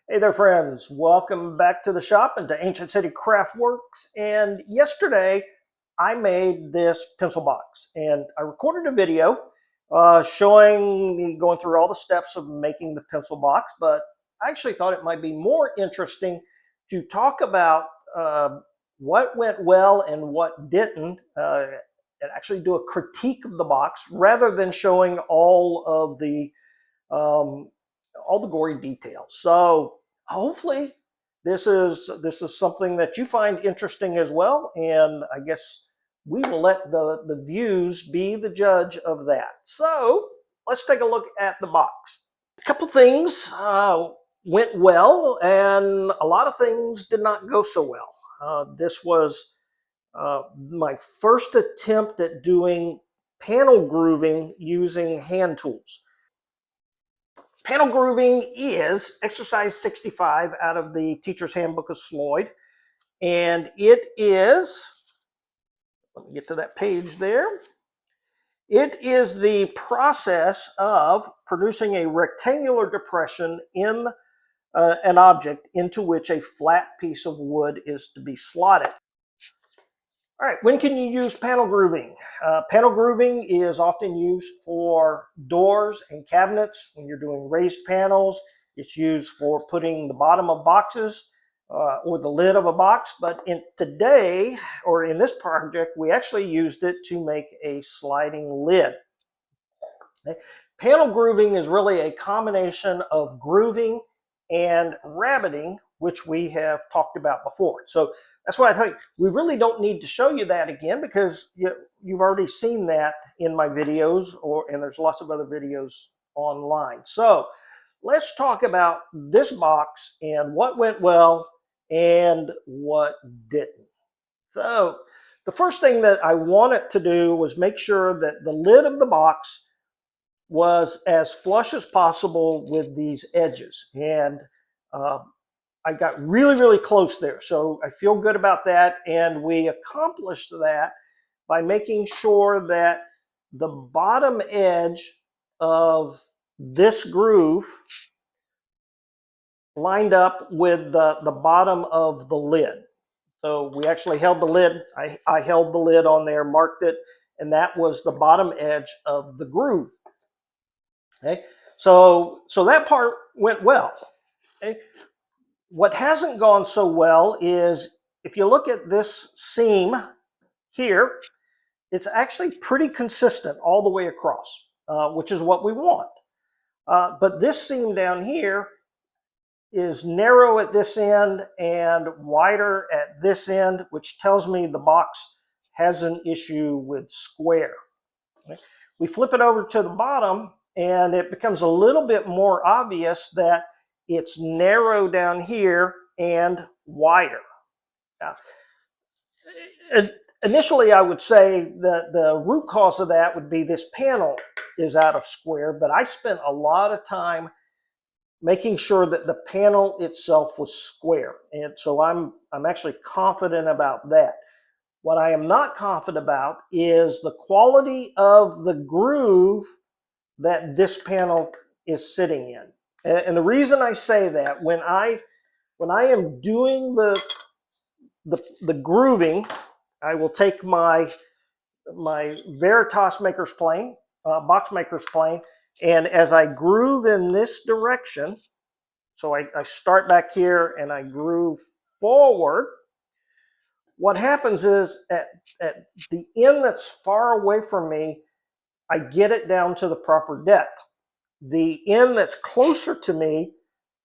Hey there, friends. Welcome back to the shop and to Ancient City Craft Works. And yesterday I made this pencil box and I recorded a video showing me going through all the steps of making the pencil box, but I actually thought it might be more interesting to talk about what went well and what didn't, and actually do a critique of the box rather than showing um, all the gory details. So hopefully this is something that you find interesting as well, and I guess we will let the views be the judge of that. So let's take a look at the box. A couple things went well, and a lot of things did not go so well. This was my first attempt at doing panel grooving using hand tools. Panel grooving is exercise 65 out of the teacher's handbook of Sloyd. And it is, let me get to that page there. It is the process of producing a rectangular depression in an object into which a flat piece of wood is to be slotted. All right, when can you use panel grooving? Panel grooving is often used for doors and cabinets when you're doing raised panels. It's used for putting the bottom of boxes or the lid of a box. But today, or in this project, we actually used it to make a sliding lid. Okay. Panel grooving is really a combination of grooving and rabbeting, which we have talked about before. So that's why I think we really don't need to show you that again, because you've already seen that in my videos, and there's lots of other videos online. So let's talk about this box and what went well and what didn't. So the first thing that I wanted to do was make sure that the lid of the box was as flush as possible with these edges. And I got really close there. So I feel good about that. And we accomplished that by making sure that the bottom edge of this groove lined up with the bottom of the lid. So we actually held the lid. I held the lid on there, marked it, and that was the bottom edge of the groove. Okay, so that part went well. Okay, what hasn't gone so well is if you look at this seam here, it's actually pretty consistent all the way across, which is what we want. But this seam down here is narrow at this end and wider at this end, which tells me the box has an issue with square. Okay. We flip it over to the bottom and it becomes a little bit more obvious that it's narrow down here and wider. Now, initially, I would say that the root cause of that would be this panel is out of square, but I spent a lot of time making sure that the panel itself was square. And so I'm actually confident about that. What I am not confident about is the quality of the groove that this panel is sitting in. And the reason I say that, when I am doing the grooving, I will take my Veritas maker's plane, box maker's plane, and as I groove in this direction, so I start back here and I groove forward, what happens is at the end that's far away from me, I get it down to the proper depth. The end that's closer to me,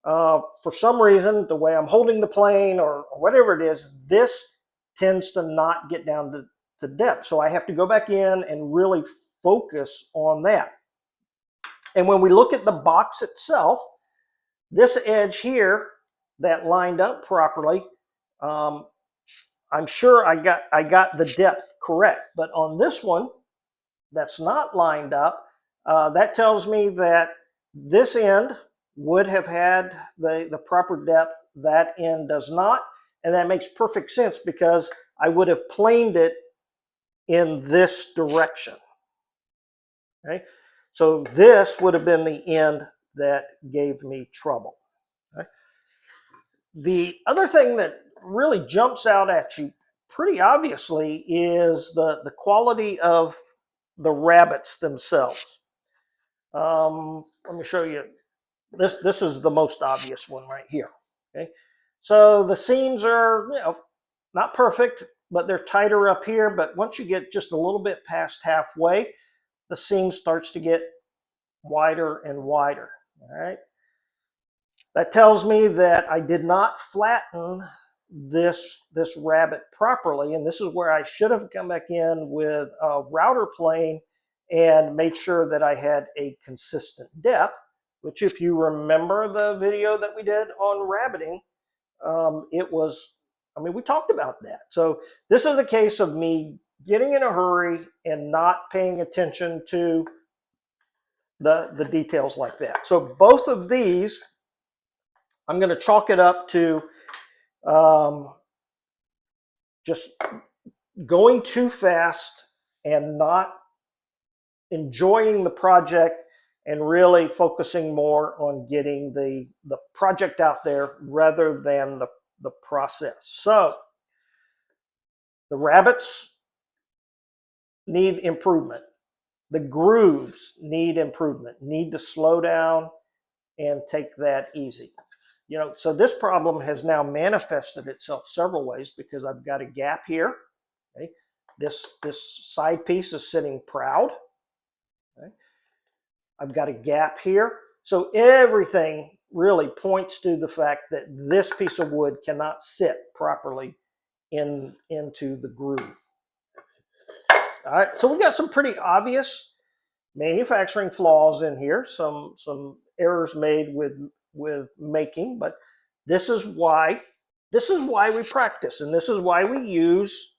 for some reason, the way I'm holding the plane or whatever it is, this tends to not get down to depth. So I have to go back in and really focus on that. And when we look at the box itself, this edge here that lined up properly, I'm sure I got the depth correct. But on this one that's not lined up, that tells me that this end would have had the proper depth. That end does not. And that makes perfect sense because I would have planed it in this direction. Okay, so this would have been the end that gave me trouble. Okay? The other thing that really jumps out at you pretty obviously is the quality of the rabbets themselves. Let me show you. This is the most obvious one right here. Okay, so the seams are, you know, not perfect, but they're tighter up here. But once you get just a little bit past halfway, the seam starts to get wider and wider. All right, that tells me that I did not flatten this rabbet properly, and this is where I should have come back in with a router plane and made sure that I had a consistent depth, which, if you remember the video that we did on rabbeting, it was, I mean, we talked about that. So this is a case of me getting in a hurry and not paying attention to the details like that. So both of these, I'm going to chalk it up to just going too fast and not enjoying the project and really focusing more on getting the project out there rather than the process. So the rabbets need improvement. The grooves need improvement, need to slow down and take that easy. You know, so this problem has now manifested itself several ways because I've got a gap here. Okay, this side piece is sitting proud. Okay, I've got a gap here. So everything really points to the fact that this piece of wood cannot sit properly into the groove. All right, so we got some pretty obvious manufacturing flaws in here, some errors made with making, but this is why we practice, and this is why we use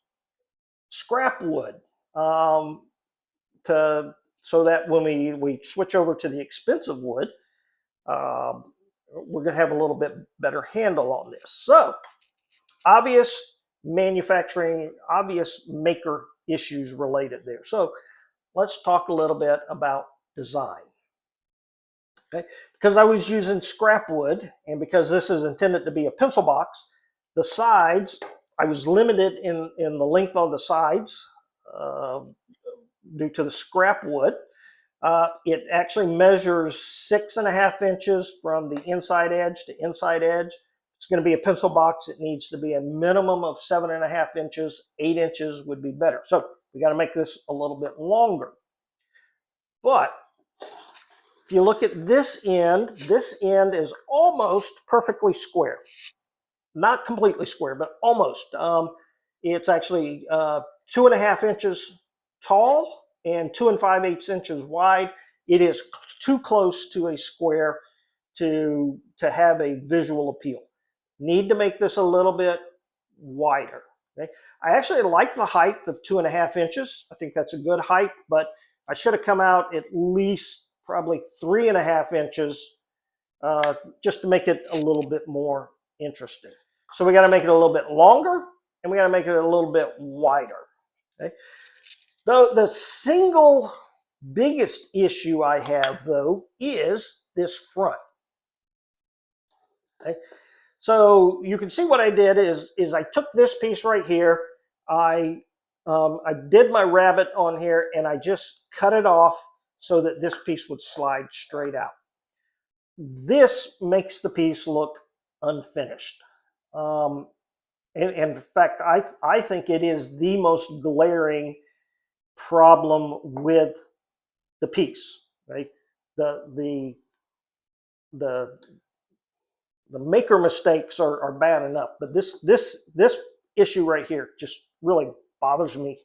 scrap wood, so that when we switch over to the expensive wood, we're going to have a little bit better handle on this. So obvious manufacturing, obvious maker issues related there. So let's talk a little bit about design. Okay, because I was using scrap wood, and because this is intended to be a pencil box, the sides, I was limited in the length on the sides due to the scrap wood. It actually measures 6.5 inches from the inside edge to inside edge. It's going to be a pencil box. It needs to be a minimum of 7.5 inches. 8 inches would be better. So we got to make this a little bit longer. But if you look at this end is almost perfectly square. Not completely square, but almost. It's actually 2.5 inches tall and 2 5/8 inches wide. It is too close to a square to have a visual appeal. Need to make this a little bit wider. Okay? I actually like the height of 2.5 inches. I think that's a good height, but I should have come out at least probably 3.5 inches just to make it a little bit more interesting. So we got to make it a little bit longer, and we got to make it a little bit wider. Okay? The single biggest issue I have, though, is this front. Okay? So you can see what I did is I took this piece right here. I did my rabbet on here, and I just cut it off so that this piece would slide straight out. This makes the piece look unfinished. And in fact, I think it is the most glaring problem with the piece. Right? The maker mistakes are bad enough, but this issue right here just really bothers me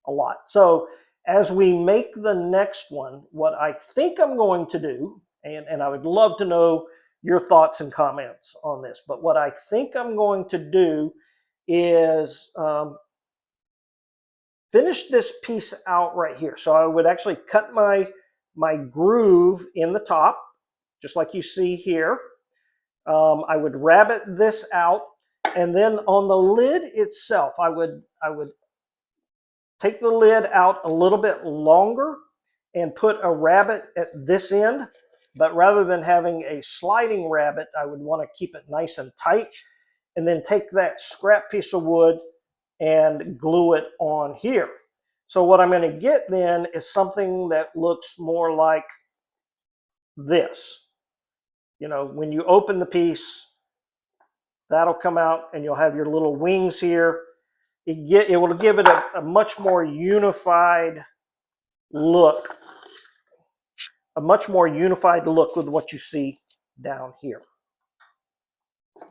a lot. So as we make the next one, what I think I'm going to do, and I would love to know your thoughts and comments on this, but what I think I'm going to do is finish this piece out right here. So I would actually cut my groove in the top, just like you see here. I would rabbet this out, and then on the lid itself, I would take the lid out a little bit longer and put a rabbet at this end but rather than having a sliding rabbet, I would want to keep it nice and tight, and then take that scrap piece of wood and glue it on here. So what I'm going to get then is something that looks more like this. You know, when you open the piece, that'll come out and you'll have your little wings here. It will give it a much more unified look, with what you see down here.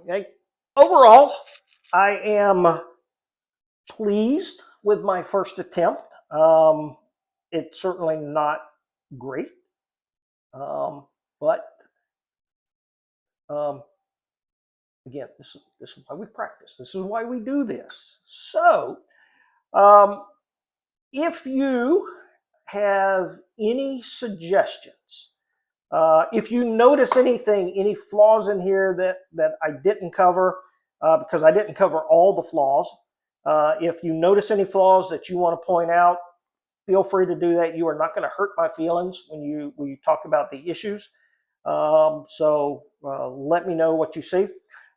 Okay. Overall, I am pleased with my first attempt. It's certainly not great, but again, this is why we practice. This is why we do this. So, if you have any suggestions, if you notice anything, any flaws in here that I didn't cover, because I didn't cover all the flaws, if you notice any flaws that you want to point out, feel free to do that. You are not going to hurt my feelings when you talk about the issues. So let me know what you see.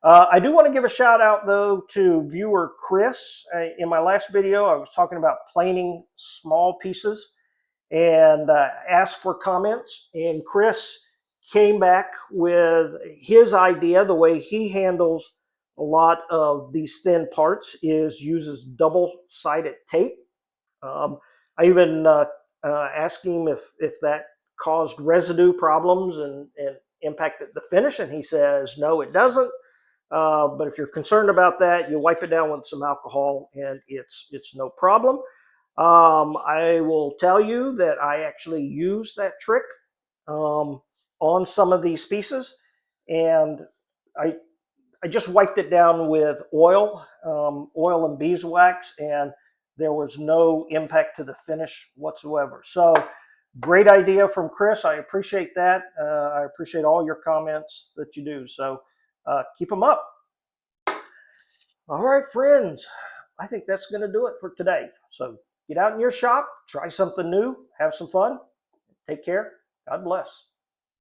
I do want to give a shout out though to viewer Chris. In my last video, I was talking about planing small pieces and asked for comments. And Chris came back with his idea. The way he handles a lot of these thin parts is uses double-sided tape. I even asked him if that caused residue problems and impacted the finish, and he says no, it doesn't. But if you're concerned about that, you wipe it down with some alcohol, and it's no problem. I will tell you that I actually use that trick on some of these pieces, and I just wiped it down with oil and beeswax, and there was no impact to the finish whatsoever. So great idea from Chris. I appreciate that. I appreciate all your comments that you do. So keep them up. All right, friends. I think that's going to do it for today. So get out in your shop, try something new, have some fun. Take care. God bless.